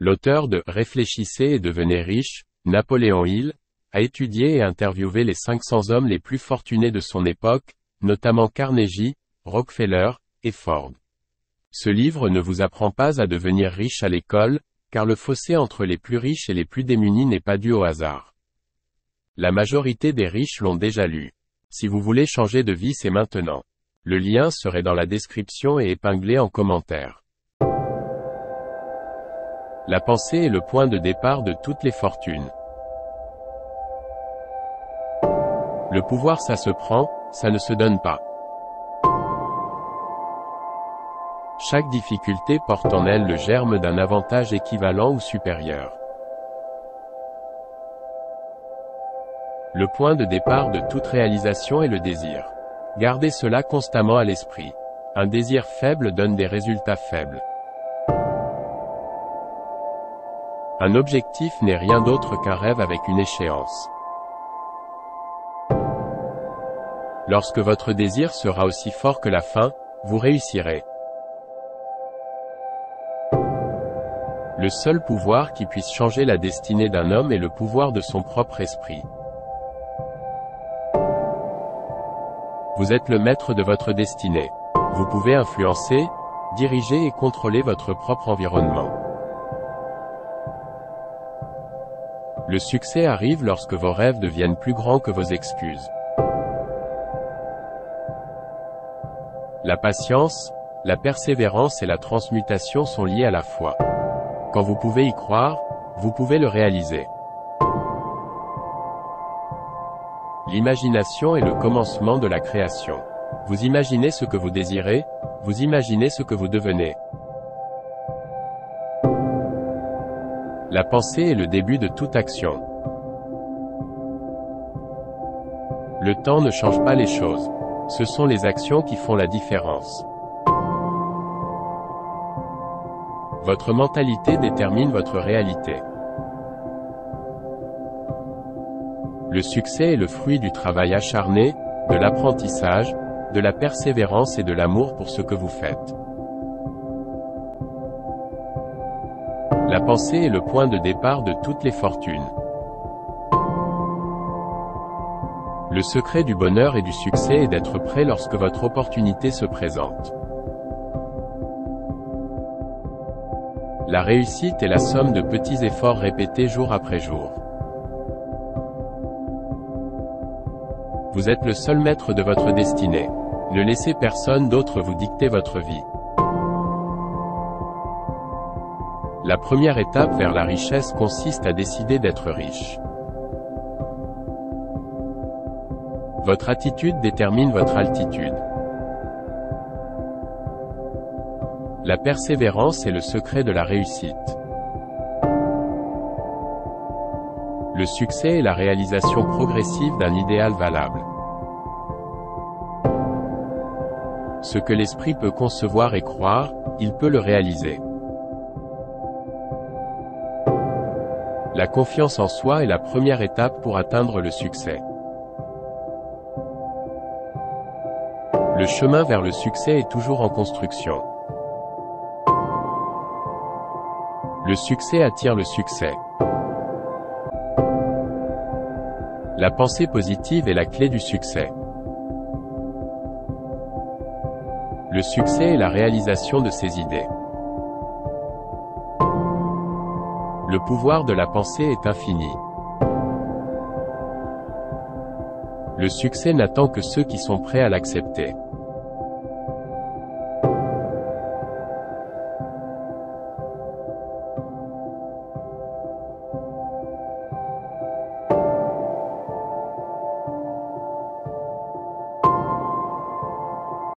L'auteur de « Réfléchissez et devenez riche », Napoléon Hill, a étudié et interviewé les 500 hommes les plus fortunés de son époque, notamment Carnegie, Rockefeller, et Ford. Ce livre ne vous apprend pas à devenir riche à l'école, car le fossé entre les plus riches et les plus démunis n'est pas dû au hasard. La majorité des riches l'ont déjà lu. Si vous voulez changer de vie, c'est maintenant. Le lien serait dans la description et épinglé en commentaire. La pensée est le point de départ de toutes les fortunes. Le pouvoir, ça se prend, ça ne se donne pas. Chaque difficulté porte en elle le germe d'un avantage équivalent ou supérieur. Le point de départ de toute réalisation est le désir. Gardez cela constamment à l'esprit. Un désir faible donne des résultats faibles. Un objectif n'est rien d'autre qu'un rêve avec une échéance. Lorsque votre désir sera aussi fort que la fin, vous réussirez. Le seul pouvoir qui puisse changer la destinée d'un homme est le pouvoir de son propre esprit. Vous êtes le maître de votre destinée. Vous pouvez influencer, diriger et contrôler votre propre environnement. Le succès arrive lorsque vos rêves deviennent plus grands que vos excuses. La patience, la persévérance et la transmutation sont liées à la foi. Quand vous pouvez y croire, vous pouvez le réaliser. L'imagination est le commencement de la création. Vous imaginez ce que vous désirez, vous imaginez ce que vous devenez. La pensée est le début de toute action. Le temps ne change pas les choses. Ce sont les actions qui font la différence. Votre mentalité détermine votre réalité. Le succès est le fruit du travail acharné, de l'apprentissage, de la persévérance et de l'amour pour ce que vous faites. La pensée est le point de départ de toutes les fortunes. Le secret du bonheur et du succès est d'être prêt lorsque votre opportunité se présente. La réussite est la somme de petits efforts répétés jour après jour. Vous êtes le seul maître de votre destinée. Ne laissez personne d'autre vous dicter votre vie. La première étape vers la richesse consiste à décider d'être riche. Votre attitude détermine votre altitude. La persévérance est le secret de la réussite. Le succès est la réalisation progressive d'un idéal valable. Ce que l'esprit peut concevoir et croire, il peut le réaliser. La confiance en soi est la première étape pour atteindre le succès. Le chemin vers le succès est toujours en construction. Le succès attire le succès. La pensée positive est la clé du succès. Le succès est la réalisation de ses idées. Le pouvoir de la pensée est infini. Le succès n'attend que ceux qui sont prêts à l'accepter.